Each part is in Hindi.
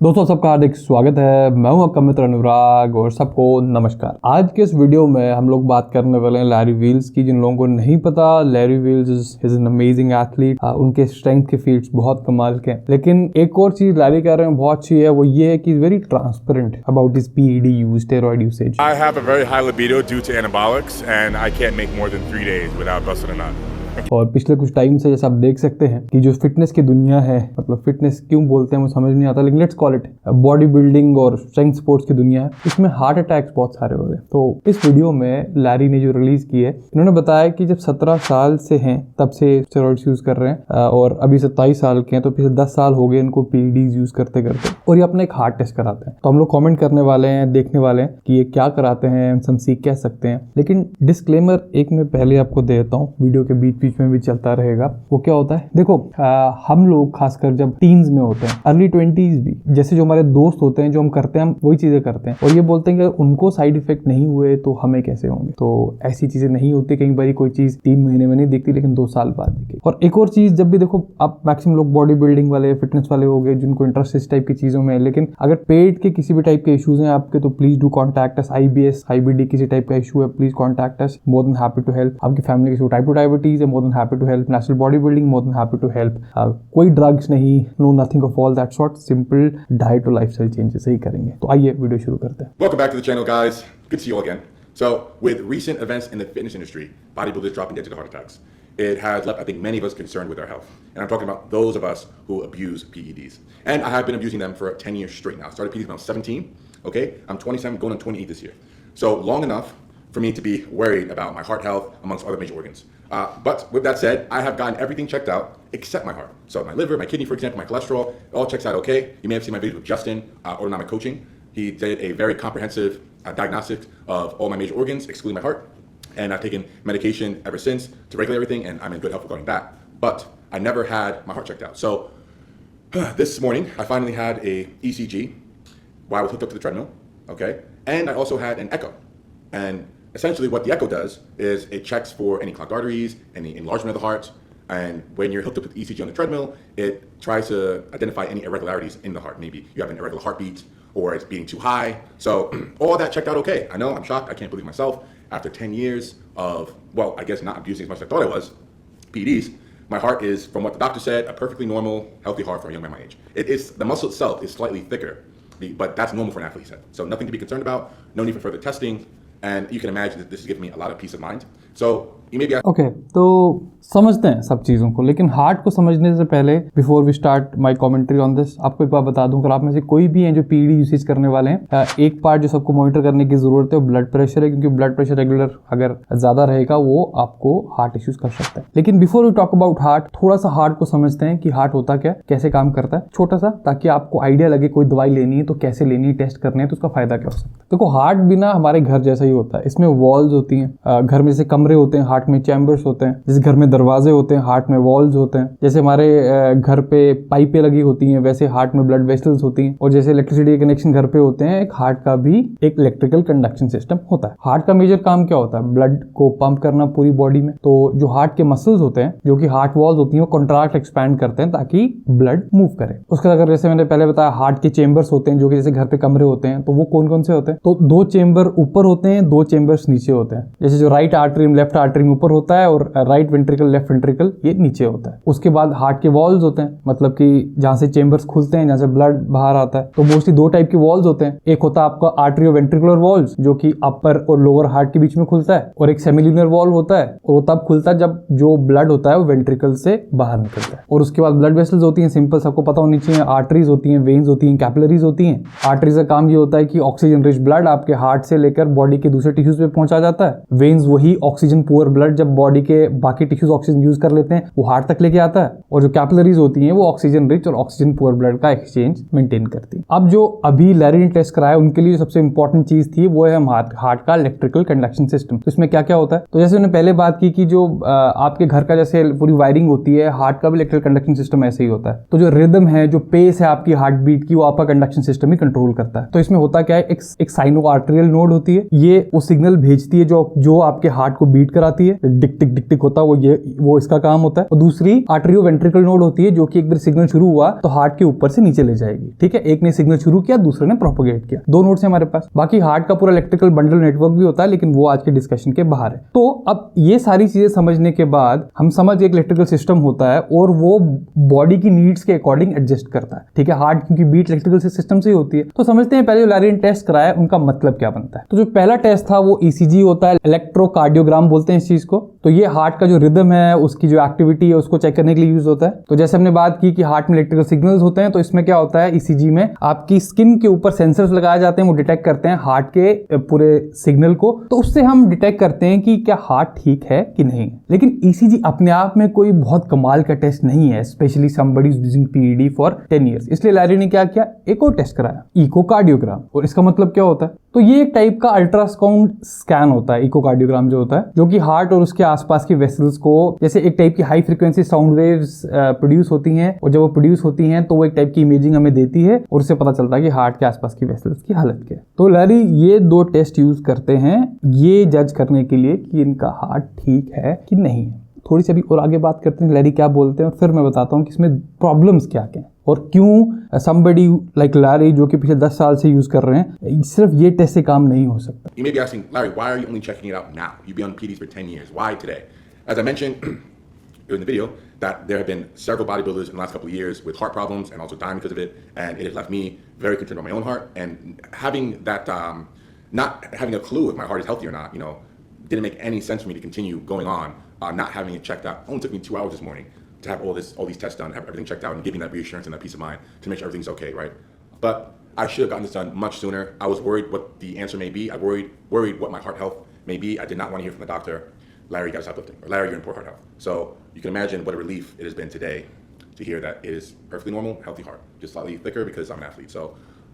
दोस्तों सबका हार्दिक स्वागत है। मैं हूं आपका मित्र अनुराग और सबको नमस्कार। आज के इस वीडियो में हम लोग बात करने वाले हैं लैरी वील्स की। जिन लोगों को नहीं पता, Larry wheels is an amazing athlete. उनके स्ट्रेंथ के फीट्स बहुत कमाल के हैं। लेकिन एक और चीज लैरी कह रहे हैं बहुत अच्छी है, वो ये है कि very transparent about this PED use, steroid usage. I have a very high libido due to anabolics and I can't make more than 3 days without busting a nut. और पिछले कुछ टाइम से जैसे आप देख सकते हैं कि जो फिटनेस की दुनिया है, मतलब फिटनेस क्यों बोलते हैं मुझे समझ नहीं आता, लेकिन let's call it body building और स्ट्रेंथ स्पोर्ट्स की दुनिया है, इसमें हार्ट अटैक्स बहुत सारे हो रहे हैं। तो इस वीडियो में लैरी ने जो रिलीज की है, इन्होंने बताया कि जब 17 साल से हैं तब से स्टेरॉइड्स यूज कर रहे हैं और अभी 27 साल के हैं, तो पिछले 10 साल हो गए इनको PEDs यूज करते करते, और ये अपना एक हार्ट टेस्ट कराते हैं। तो हम लोग कॉमेंट करने वाले हैं, देखने वाले हैं कि ये क्या कराते हैं, हम सीख कह सकते हैं। लेकिन डिस्क्लेमर एक मैं पहले आपको दे देता हूँ, वीडियो के बीच बीच में भी चलता रहेगा। वो क्या होता है, देखो हम लोग खासकर जब टीन्स में होते हैं, अर्ली 20s भी, जैसे जो हमारे दोस्त होते हैं, जो हम करते हैं, हम वही चीजें करते हैं और ये बोलते हैं कि उनको साइड इफेक्ट नहीं हुए तो हमें कैसे होंगे। तो ऐसी चीजें नहीं होती। कई बार कोई चीज 3 महीने में नहीं दिखती, लेकिन 2 साल बाद दिखती। और एक और चीज, जब भी देखो आप मैक्सिमम लोग बॉडी बिल्डिंग वाले, फिटनेस वाले हो गए जिनको इंटरेस्ट इस टाइप की चीजों में है, लेकिन अगर पेट के किसी भी टाइप के इश्यूज हैं आपके, तो please do contact us. IBS, IBD किसी टाइप का इशू है, please contact us. More than happy to help. आपकी फैमिली की टाइप 2 डायबिटीज है, more than happy to help. National body building, more than happy to help. कोई ड्रग्स नहीं, no nothing of all that sort. Simple diet और लाइफस्टाइल चेंजेस ही करेंगे। तो आइए वीडियो शुरू करते हैं। Welcome back to the channel, guys. Good to see you all again. So, with recent events in the fitness industry, bodybuilders dropping dead to heart attacks, it has left, I think, many of us concerned with our health. And I'm talking about those of us who abuse PEDs. And I have been abusing them for 10 years straight now. I started PEDs when I was 17. Okay, I'm 27, going on 28 this year. So long enough for me to be worried about my heart health amongst other major organs. But with that said, I have gotten everything checked out except my heart. So my liver, my kidney, for example, my cholesterol, it all checks out okay. You may have seen my videos with Justin, Autonomic Coaching. He did a very comprehensive diagnostic of all my major organs, excluding my heart. And I've taken medication ever since to regulate everything, and I'm in good health regarding that. But I never had my heart checked out. So this morning, I finally had a ECG while I was hooked up to the treadmill, okay? And I also had an echo. And essentially what the echo does is it checks for any clogged arteries, any enlargement of the heart, and when you're hooked up with the ECG on the treadmill, it tries to identify any irregularities in the heart. Maybe you have an irregular heartbeat, or it's beating too high. So all that checked out okay. I know, I'm shocked, I can't believe myself. After 10 years of, well, I guess not abusing as much as I thought I was, PEDs, my heart is, from what the doctor said, a perfectly normal, healthy heart for a young man my age. It is, the muscle itself is slightly thicker, but that's normal for an athlete, he said. So nothing to be concerned about, no need for further testing, and you can imagine that this is giving me a lot of peace of mind. So you may be okay, तो समझते हैं सब चीज़ों को, लेकिन हार्ट को समझने से पहले, before we start my commentary on this, आपको एक बात बता दूं, अगर आप में से कोई भी हैं जो PED यूसेज करने वाले हैं, एक पार्ट जो सबको मॉनिटर करने की जरूरत है वो ब्लड प्रेशर है, क्योंकि ब्लड प्रेशर रेगुलर अगर ज़्यादा रहेगा वो आपको हार्ट इश्यूज कर सकता है। लेकिन before we talk about heart, थोड़ा सा हार्ट को समझते हैं कि हार्ट होता क्या है, कैसे काम करता है, छोटा सा, ताकि आपको आइडिया लगे कोई दवाई लेनी है तो कैसे लेनी है, टेस्ट करने हैं तो उसका फायदा क्या हो सकता है। देखो, हार्ट भी ना हमारे घर जैसा ही होता है। इसमें वॉल्स होती हैं, घर में जैसे कमरे होते हैं, हार्ट में चैम्बर्स होते हैं, जैसे घर में दरवाजे होते हैं, हार्ट में वॉल्स होते हैं, जैसे हमारे घर पे पाइपें लगी होती हैं, वैसे हार्ट में ब्लड वेसल्स होती हैं, और जैसे इलेक्ट्रिसिटी के कनेक्शन घर पे होते हैं, एक हार्ट का भी एक इलेक्ट्रिकल कंडक्शन सिस्टम होता है। हार्ट का मेजर काम क्या होता है? ब्लड को पंप करना पूरी बॉडी में। तो जो हार्ट के मसल्स होते हैं, जो कि हार्ट वॉल्स होती हैं, वो कॉन्ट्रैक्ट एक्सपैंड करते हैं ताकि ब्लड मूव करे। उसके अगर जैसे मैंने पहले बताया, हार्ट के चेंबर्स होते हैं, जो कि जैसे घर पे कमरे होते हैं, तो वो कौन कौन से होते हैं? तो 2 चेंबर ऊपर होते हैं, 2 चेंबर्स नीचे होते हैं। जैसे जो राइट आर्टरी, लेफ्ट आर्टरी ऊपर होता है, और राइट वेंट्रिकल, लेफ्ट वेंट्रिकल ये नीचे होता है। उसके बाद हार्ट के वॉल्स होते हैं, मतलब कि जहां से चेंबर्स खुलते हैं, जहां से ब्लड बाहर आता है। तो मोस्टली 2 टाइप के वॉल्स होते हैं। एक होता है आपका आर्टरियो वेंट्रिकुलर वॉल्स, जो कि अपर और लोअर हार्ट के बीच में खुलता है, और एक सेमिल्यूनर वॉल्व होता है, और वो तब खुलता है जब जो ब्लड होता है वो वेंट्रिकल से बाहर निकलता है। और उसके बाद ब्लड वेसल्स होती हैं, सिंपल, सबको पता होनी चाहिए। आर्टरीज होती हैं, वेन्स होती हैं, कैपिलरीज होती हैं। आर्टरीज का काम ये होता है कि ऑक्सीजन रिच ब्लड आपके हार्ट से लेकर बॉडी के दूसरे टिश्यूज पे पहुंचा जाता है। वेन्स वही ऑक्सीजन पुअर ब्लड, जब बॉडी के बाकी टिश्यूज ऑक्सीजन यूज कर लेते हैं, वो हार्ट तक लेके आता है। और जो कैपिलरीज होती हैं वो ऑक्सीजन रिच और ऑक्सीजन पुअर ब्लड का एक्सचेंज मेंटेन करती है। अब जो अभी लैरी ने टेस्ट कराया, उनके लिए सबसे इंपॉर्टेंट चीज थी वो है हार्ट का इलेक्ट्रिकल कंडक्शन सिस्टम। तो इसमें क्या क्या होता है? तो जैसे उन्होंने पहले बात की कि जो आपके घर का जैसे पूरी वायरिंग होती है, हार्ट का भी इलेक्ट्रिकल कंडक्शन सिस्टम ऐसे ही होता है। तो जो रिदम है, जो पेस है आपकी हार्ट बीट की, वो आपका कंडक्शन सिस्टम ही कंट्रोल करता है। तो इसमें होता क्या है, एक साइनो आर्टेरियल नोड होती है, ये वो सिग्नल भेजती है जो आपके हार्ट को बीट कराती है, टिक टिक टिक टिक होता है, वो इसका काम होता है। और दूसरी आर्टरियो वेंट्रिकल नोड होती है, जो कि एक बार सिग्नल शुरू हुआ तो हार्ट के ऊपर से नीचे ले जाएगी। ठीक है, एक ने सिग्नल शुरू किया, दूसरे ने प्रोपोगेट किया। दो नोड्स है हमारे पास। बाकी हार्ट का पूरा इलेक्ट्रिकल बंडल नेटवर्क भी होता है, लेकिन वो आज के डिस्कशन के बाहर है। तो अब ये सारी चीजें समझने के बाद हम समझ एक इलेक्ट्रिकल सिस्टम होता है और वो बॉडी की नीड्स के अकॉर्डिंग एडजस्ट करता है। ठीक है, हार्ट क्योंकि बीट इलेक्ट्रिकल सिस्टम से ही होती है। तो समझते हैं पहले जो लैरी ने टेस्ट कराया उनका मतलब क्या बनता है। तो जो पहला टेस्ट था वो ईसीजी होता है, इलेक्ट्रोकार्डियोग्राम बोलते हैं इस चीज को। तो ये हार्ट का जो रिदम है, उसकी जो एक्टिविटी है, उसको चेक करने के लिए यूज होता है। तो जैसे हमने बात की कि हार्ट में इलेक्ट्रिकल सिग्नल्स होते हैं, तो इसमें क्या होता है, ईसीजी में आपकी स्किन के ऊपर सेंसर्स लगाए जाते हैं, वो डिटेक्ट करते हैं हार्ट के पूरे सिग्नल को। तो उससे हम डिटेक्ट करते हैं कि क्या हार्ट ठीक है कि नहीं। लेकिन ईसीजी अपने आप में कोई बहुत कमाल का टेस्ट नहीं है, specially somebody using PED for 10 years. इसलिए लैरी ने क्या किया, एक और टेस्ट कराया, इकोकार्डियोग्राम। और इसका मतलब क्या होता है, तो ये एक टाइप का अल्ट्रासाउंड स्कैन होता है, इकोकार्डियोग्राम जो होता है, जो कि हार्ट और उसके आसपास की वेसल्स को, जैसे एक टाइप की high frequency sound waves produce होती हैं, और जब वो प्रोड्यूस होती हैं तो वो एक टाइप की इमेजिंग हमें देती है, और उससे पता चलता है कि हार्ट के आसपास की वेसल्स की हालत क्या है। तो लैरी ये दो टेस्ट यूज करते हैं ये जज करने के लिए कि इनका हार्ट ठीक है कि नहीं है। थोड़ी सी अभी और आगे बात करते हैं लैरी क्या बोलते हैं, और फिर मैं बताता हूँ कि इसमें प्रॉब्लम्स क्या क्या हैं और क्यों somebody like Larry जो कि पिछले 10 साल से यूज कर रहे हैं, सिर्फ ये टेस्ट से काम नहीं हो सकता। You may be asking, Larry, why are you only checking it out now? You've been on PEDs for 10 years. Why today? As I mentioned in the video, that there have been several bodybuilders in the last couple of years with heart problems and also dying because of it, and it has left me very concerned about my own heart. And having that, not having a clue if my heart is healthy or not, didn't make any sense for me to continue going on, not having it checked out. It only took me 2 hours this morning to have all these tests done, have everything checked out, and giving that reassurance and that peace of mind to make sure everything's okay, right? But I should have gotten this done much sooner. I was worried what the answer may be. I worried what my heart health may be. I did not want to hear from the doctor, Larry, you got to stop lifting, or Larry, you're in poor heart health. So you can imagine what a relief it has been today to hear that it is perfectly normal, healthy heart, just slightly thicker because I'm an athlete. So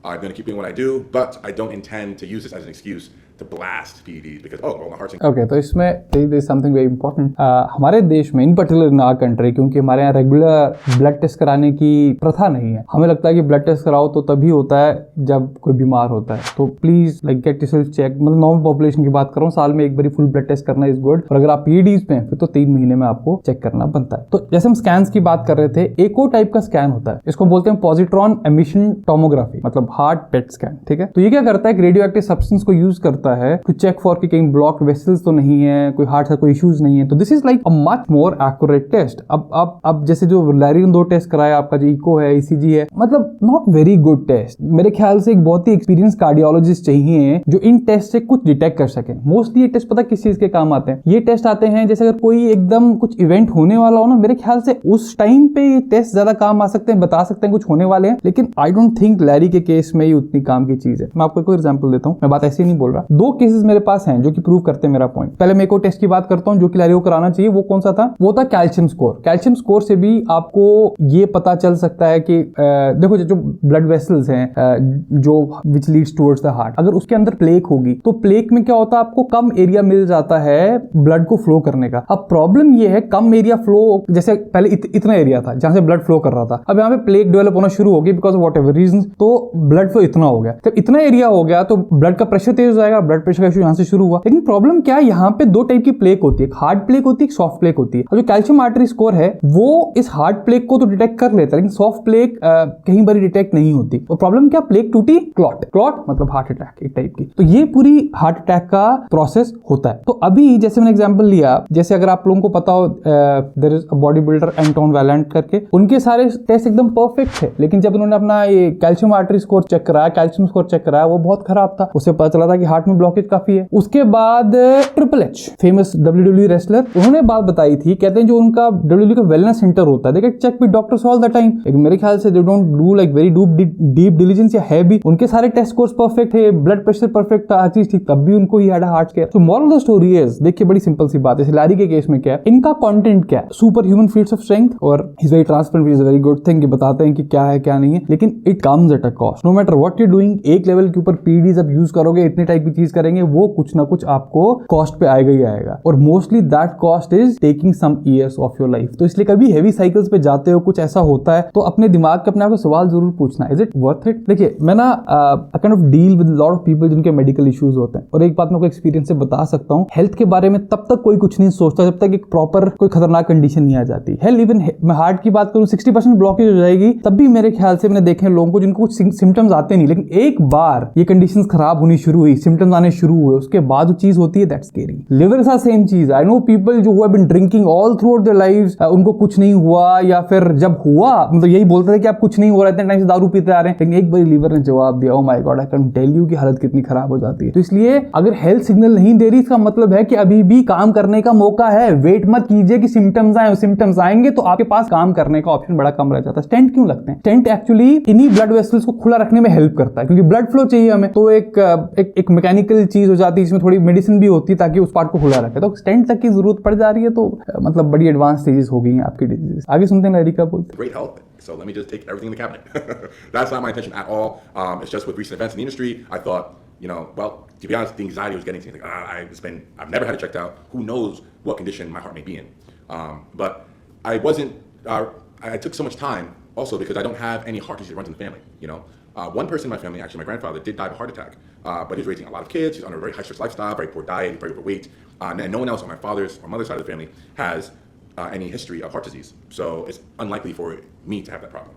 I'm going to keep doing what I do, but I don't intend to use this as an excuse to blast PEDs because my heart's okay, तो इसमें there is something very important. हमारे देश में in particular in our country, क्योंकि हमारे यहाँ रेगुलर ब्लड टेस्ट कराने की प्रथा नहीं है। हमें लगता है कि ब्लड टेस्ट कराओ तो तभी होता है जब कोई बीमार होता है। तो प्लीज गेट योरसेल्फ चेक। मतलब नॉर्मल पॉपुलेशन की बात कर रहा हूँ, साल में एक बार फुल ब्लड टेस्ट करना इज गुड। और अगर आप PEDs में फिर तो 3 महीने में आपको चेक करना बनता है। तो जैसे हम स्कैन की बात कर रहे थे, एक और टाइप का स्कैन होता है, इसको बोलते हैं पॉजिट्रॉन एमिशन टोमोग्राफी, मतलब हार्ट पेट स्कैन। ठीक है, तो ये क्या करता है, रेडियो एक्टिव सब्सटेंस को यूज करता है टू चेक फॉर कि कहीं ब्लॉक्ड वेसल्स तो नहीं है, कोई हार्ट से कोई इश्यूज नहीं है। तो this is like a much more accurate test. अब जैसे जो लैरी ने 2 टेस्ट कराया, आपका जो इको है, ECG है, मतलब नॉट वेरी गुड टेस्ट। मेरे ख्याल से एक बहुत ही एक्सपीरियंस कार्डियोलॉजिस्ट चाहिए जो इन टेस्ट से कुछ डिटेक्ट कर सके। मोस्टली ये टेस्ट पता किस चीज के काम आते हैं, ये टेस्ट आते हैं जैसे अगर कोई एकदम कुछ इवेंट होने वाला हो ना, मेरे ख्याल से उस टाइम पे ये टेस्ट ज्यादा काम आ सकते हैं, बता सकते हैं कुछ होने वाले हैं। लेकिन आई डोंट थिंक लैरी के केस में ये उतनी काम की चीज है। मैं आपको कोई एग्जांपल देता हूं, मैं बात ऐसे ही नहीं बोल रहा। 2 केसेस मेरे पास हैं जो कि प्रूव करते हैं मेरा पॉइंट। पहले मैं एक और टेस्ट की बात करता हूं जो कि लैरी को कराना चाहिए। वो कौन सा था, वो था कैल्शियम स्कोर। कैल्शियम स्कोर से भी आपको ये पता चल सकता है कि देखो जो ब्लड वेसल्स हैं जो which leads towards the heart, अगर उसके अंदर प्लेक होगी तो प्लेक में क्या होता है, आपको कम एरिया मिल जाता है ब्लड को फ्लो करने का। अब प्रॉब्लम ये है, कम एरिया फ्लो, जैसे पहले इतना एरिया था जहां से ब्लड फ्लो कर रहा था, अब यहाँ पे प्लेक डेवलप होना शुरू हो गई because of whatever reason, तो ब्लड फ्लो इतना हो गया। जब इतना एरिया हो गया तो ब्लड का प्रेशर तेज हो जाएगा, ब्लड प्रेशर का इशू यहाँ से शुरू हुआ। लेकिन प्रॉब्लम क्या है, यहाँ पे 2 टाइप की प्लेक होती है, एक हार्ड प्लेक होती है, एक सॉफ्ट प्लेक होती है। और जो कैल्शियम आर्टरी स्कोर है वो इस हार्ड प्लेक को तो डिटेक्ट कर लेता है, लेकिन सॉफ्ट प्लेक कहीं बार डिटेक्ट नहीं होती। तो प्रॉब्लम क्या, प्लेक टूटी, क्लॉट मतलब हार्ट अटैक एक टाइप की। तो ये पूरी हार्ट अटैक का प्रोसेस होता है। तो अभी जैसे मैंने एग्जांपल लिया, जैसे अगर आप लोगों को पता हो there is a body builder Anton Valent करके, उनके सारे टेस्ट एकदम परफेक्ट थे, लेकिन जब उन्होंने अपना ये कैल्शियम आर्टरी स्कोर चेक कराया, कैल्शियम स्कोर चेक कराया, वो बहुत खराब था। उससे पता चला था कि हार्ट में ब्लॉकेज काफी है। उसके बाद triple H famous WWE wrestler, उन्होंने बात बताई थी, कहते हैं जो उनका WWE का वेलनेस सेंटर होता है, they get check with doctors all the time. लेकिन मेरे ख्याल से they don't do like very deep diligence, या है भी, उनके सारे टेस्ट स्कोर्स परफेक्ट है, ब्लड प्रेशर परफेक्ट था, हर चीज ठीक, तब भी उनको ही हार्ट केयर। तो moral of the story is, देखिए बड़ी सिंपल सी बात है, लैरी के केस में क्या है, इनका कंटेंट क्या है, super human feats of strength, और is very transparent, is very good thing कि बताते हैं कि क्या है क्या नहीं है, लेकिन it comes at a cost. No matter what you doing, एक लेवल के ऊपर PEDs अब यूज करोगे, इतने टाइप की चीज चीज करेंगे वो कुछ ना कुछ आपको कॉस्ट पे आएगा ही आएगा, और mostly that cost is taking some years of your life. तो इसलिए कभी हेवी साइकिल्स पे जाते हो, कुछ ऐसा होता है, तो अपने दिमाग के अपने आप को सवाल जरूर पूछना, इज इट वर्थ इट। देखिए मैं ना kind of deal with lot of people जिनके मेडिकल इश्यूज होते हैं, और एक बात मैं आपको एक्सपीरियंस से बता सकता हूँ, हेल्थ के बारे में तब तक कोई कुछ नहीं सोचता जब तक एक प्रॉपर कोई खतरनाक कंडीशन नहीं आ जाती। हेल इवन मैं हार्ट की बात करूँ 60% ब्लॉकेज हो जाएगी, तब भी मेरे ख्याल से मैंने देखे लोगों को जिनको कुछ सिम्टम्स आते नहीं, लेकिन एक बार ये कंडीशंस खराब होनी शुरू हुई, सिम्टम्स आने शुरू हुए, उसके बाद जो चीज होती है दैट्स स्कैरी। लिवर के साथ सेम चीज। आई नो पीपल जो have been drinking all throughout their lives, उनको कुछ नहीं हुआ, या फिर जब हुआ मतलब यही बोलते थे कि आप कुछ नहीं हो रहा, इतने टाइम से दारू पीते आ रहे हैं, लेकिन एक बार लीवर ने जवाब दिया, oh my God I can tell you कि हालत कितनी खराब हो जाती है। तो इसलिए अगर हेल्थ सिग्नल नहीं दे रही, इसका मतलब है कि अभी भी काम करने का मौका है। वेट मत कीजिए कि सिम्टम्स आए, सिम्टम्स आएंगे तो आपके पास काम करने का ऑप्शन बड़ा कम रह जाता है। स्टेंट क्यों लगते हैं? स्टेंट एक्चुअली इन्हीं ब्लड वेसल्स को खुला रखने में हेल्प करता है, क्योंकि ब्लड फ्लो चाहिए हमें, तो एक मैकेनिकल चीज हो जाती है, इसमें थोड़ी मेडिसिन भी होती है ताकि उस पार्ट को खुला रखे। तो स्टेंट तक की जरूरत पड़ जा रही है, तो मतलब बड़ी एडवांस स्टेजेस हो गई हैं आपकी डिजीज। आगे सुनते हैं लहरी का बोलते। Great health. So let me just take everything in the cabinet. That's not my intention at all. It's just with recent events in the industry, I thought, well, to be honest, the anxiety was getting to me. Like, I've never had it checked out. Who knows what condition my heart may be in? But I wasn't. I took so much time also because I don't have any heart disease that runs in the family. One person in my family, actually my grandfather, did die of a heart attack. But he's raising a lot of kids. He's on a very high stress lifestyle, very poor diet, very overweight, and no one else on my father's or mother's side of the family has any history of heart disease. So it's unlikely for me to have that problem.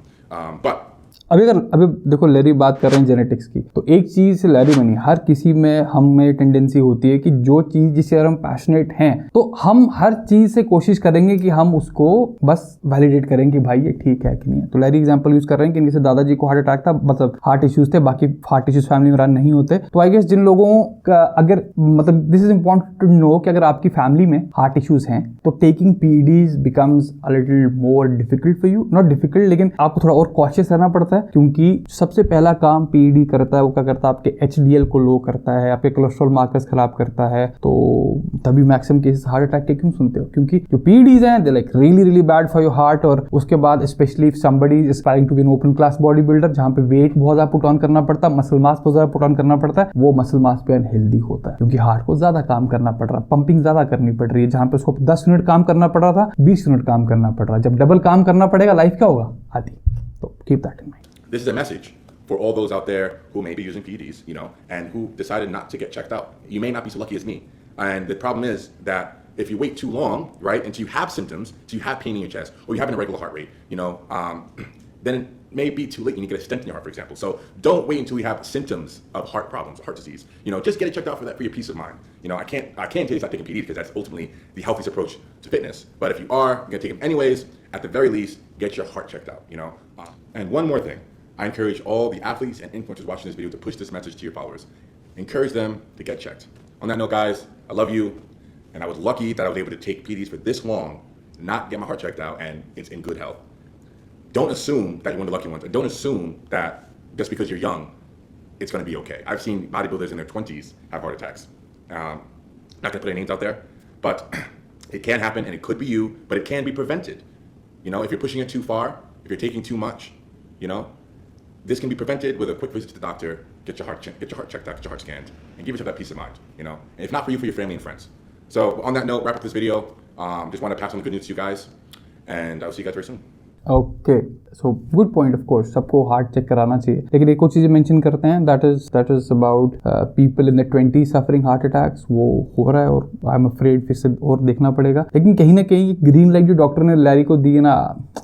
But अभी देखो लैरी बात कर रहे हैं जेनेटिक्स की, तो एक चीज लैरी बनी, हर किसी में हम में टेंडेंसी होती है कि जो चीज जिससे अगर हम पैशनेट हैं तो हम हर चीज से कोशिश करेंगे कि हम उसको बस वैलिडेट करें कि भाई ये ठीक है कि नहीं है। तो लैरी एग्जांपल यूज कर रहे हैं कि इनके दादाजी को हार्ट अटैक था, मतलब हार्ट इश्यूज थे, बाकी हार्ट इश्यूज फैमिली में रन नहीं होते। तो आई गेस जिन लोगों का अगर मतलब this is important to know कि अगर आपकी फैमिली में हार्ट इश्यूज हैं तो taking PEDs becomes a little more difficult for you, not difficult लेकिन आपको थोड़ा और कॉशियस रहना पड़ता है, क्योंकि सबसे पहला काम पीईडी करता है वो क्या करता है, आपके एचडीएल को लो करता है, आपके कोलेस्ट्रॉल मार्कर्स खराब करता है। तो तभी मैक्सिमम केसेस हार्ट अटैक के क्यों सुनते हो, क्योंकि जो पीईडीज हैं they like really bad for your heart. और उसके बाद specially if somebody is aspiring to be an open class body builder, जहां पे वेट बहुत ज्यादा पुट ऑन करना पड़ता है, मसल मास बहुत ज्यादा पुट ऑन करना पड़ता है, वो मसल मास पे अनहेल्दी होता है, क्योंकि हार्ट को ज्यादा काम करना पड़ रहा है, पंपिंग ज्यादा करनी पड़ रही है। जहां पे उसको 10 मिनट काम करना पड़ रहा था 20 मिनट काम करना पड़ रहा है। जब डबल काम करना पड़ेगा लाइफ क्या होगा, आधी। तो keep that in mind. This is a message for all those out there who may be using PEDs, and who decided not to get checked out. You may not be so lucky as me. And the problem is that if you wait too long, right, until you have symptoms, until you have pain in your chest, or you have an irregular heart rate, then it may be too late and you get a stent in your heart, for example. So don't wait until you have symptoms of heart problems, heart disease. Just get it checked out for your peace of mind. I can't tell you stop taking PEDs because that's ultimately the healthiest approach to fitness. But if you are going to take them anyways, at the very least, get your heart checked out, And one more thing. I encourage all the athletes and influencers watching this video to push this message to your followers. Encourage them to get checked. On that note, guys, I love you, and I was lucky that I was able to take PEDs for this long, not get my heart checked out, and it's in good health. Don't assume that you're one of the lucky ones. And don't assume that just because you're young, it's going to be okay. I've seen bodybuilders in their 20s have heart attacks. Not going to put any names out there, but it can happen, and it could be you, but it can be prevented. If you're pushing it too far, if you're taking too much, this can be prevented with a quick visit to the doctor, get your heart checked out, get your heart scanned, and give yourself that peace of mind, And if not for you, for your family and friends. So on that note, wrap up this video. Just want to pass on the good news to you guys, and I'll see you guys very soon. Okay so good point, of course सबको हार्ट चेक कराना चाहिए, लेकिन एक और चीज़ मेंशन करते हैं that is about people in the 20s suffering heart attacks. वो हो रहा है और आई एम अफ्रेड फिर से और देखना पड़ेगा। लेकिन कहीं ना कहीं ग्रीन लाइट जो डॉक्टर ने लैरी को दी है ना,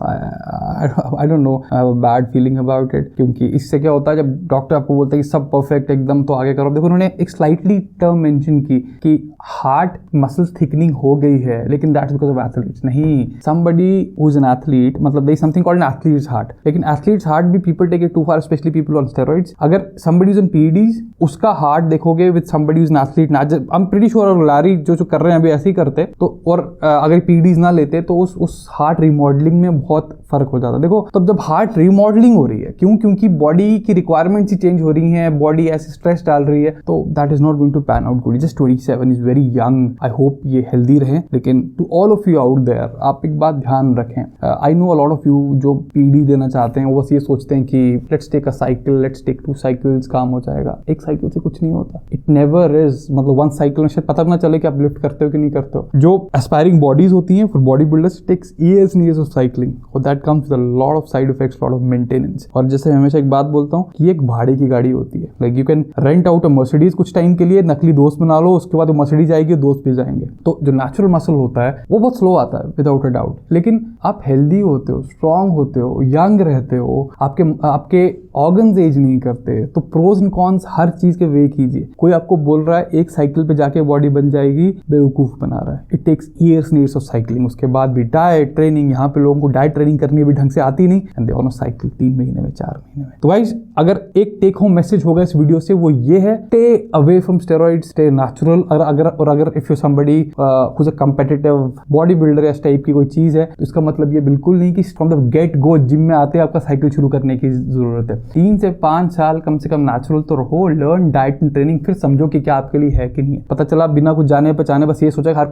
I don't know, I have a bad feeling about it, क्योंकि इससे क्या होता है जब डॉक्टर आपको बोलता है कि सब परफेक्ट एकदम तो आगे करो। देखो उन्होंने एक स्लाइटली टर्म मेंशन की कि हार्ट मसल्स थिकनिंग हो गई है, लेकिन दैट्स बिकॉज ऑफ एथलीट्स नहीं। Somebody who is an athlete, मतलब something called an athlete's heart, लेकिन athlete's heart भी people take it too far, especially people on steroids. अगर somebody is on PEDs, उसका हार्ट देखोगे with somebody who is an athlete, I'm pretty sure Larry जो कर रहे हैं अभी ऐसे ही करते तो, और अगर PEDs ना लेते तो उस हार्ट रिमॉडलिंग में बहुत फर्क हो जाता। देखो तब जब हार्ट रिमॉडलिंग हो रही है, क्योंकि बॉडी की रिक्वायरमेंट्स ही चेंज हो रही हैं, बॉडी ऐसे स्ट्रेस डाल रही है, तो that is not going to pan out good. Just 27 is very young, I hope ये हेल्दी रहे। लेकिन to all of you out there, आप एक बात ध्यान रखें, I know a lot of of you जो पीडी देना चाहते हैं वो बस ये सोचते हैं कि let's take a cycle, let's take 2 cycles, काम हो जाएगा। एक साइकिल से कुछ नहीं होता, इट नेवर इज। मतलब 1 साइकिल में शायद पता भी ना चले कि आप लिफ्ट करते हो कि नहीं करते हो। जो एस्पायरिंग बॉडीज होती हैं for body builders takes years and years of cycling और that comes with a lot of side effects, lot of maintenance. और जैसे मैं हमेशा एक बात बोलता हूँ कि एक भाड़े की गाड़ी होती है। Like you can rent out a Mercedes कुछ टाइम के लिए, नकली दोस्त बना लो, उसके बाद वो मर्सिडीज आएगी, दोस्त भी जाएंगे। तो जो नेचुरल मसल होता है वो बहुत स्लो आता है विदाउट अ डाउट, लेकिन आप हेल्दी होते हो, स्ट्रांग होते हो, यंग रहते हो, आपके ऑर्गन्स एज नहीं करते, तो प्रोज एंड कॉन्स हर चीज के वे कीजिए। कोई आपको बोल रहा है एक साइकिल पे जाके बॉडी बन जाएगी, बेवकूफ बना रहा है। It takes years and years of cycling, उसके बाद भी डाइट ट्रेनिंग। यहाँ पे लोगों को डाइट ट्रेनिंग करनी भी ढंग से आती नहीं, एंड दे ऑन साइकिल 3 महीने में, 4 महीने में। तो गाइस अगर एक टेक होम मैसेज होगा इस वीडियो से वो ये है, stay away from steroids, stay natural. अगर if you somebody who's a competitive body builder या इस टाइप की कोई चीज है, तो इसका मतलब ये बिल्कुल नहीं कि from the get go gym में आते आपका साइकिल शुरू करने की जरूरत है। 3 से 5 साल कम से कम नेचुरल तो रहो, लर्न डाइट एंड ट्रेनिंग, फिर समझो कि क्या आपके लिए है कि नहीं है। पता चला बिना कुछ जाने पहचाने बस ये सोचा कि हर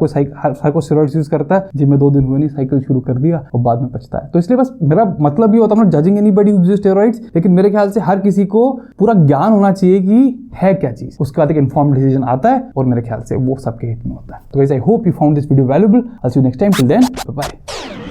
कोई स्टेरॉइड्स यूज करता है, जिम में 2 दिन हुए नहीं, साइकिल शुरू कर दिया और बाद में पछता है। तो इसलिए बस मेरा मतलब ये होता है, judging anybody who uses steroids, लेकिन मेरे ख्याल से हर किसी को पूरा ज्ञान होना चाहिए कि है क्या चीज, उसके बाद एक इन्फॉर्म्ड डिसीजन आता है और मेरे ख्याल से वो सबके हित में होता है। तो guys I hope you found this video valuable. I see you next time, till then bye bye.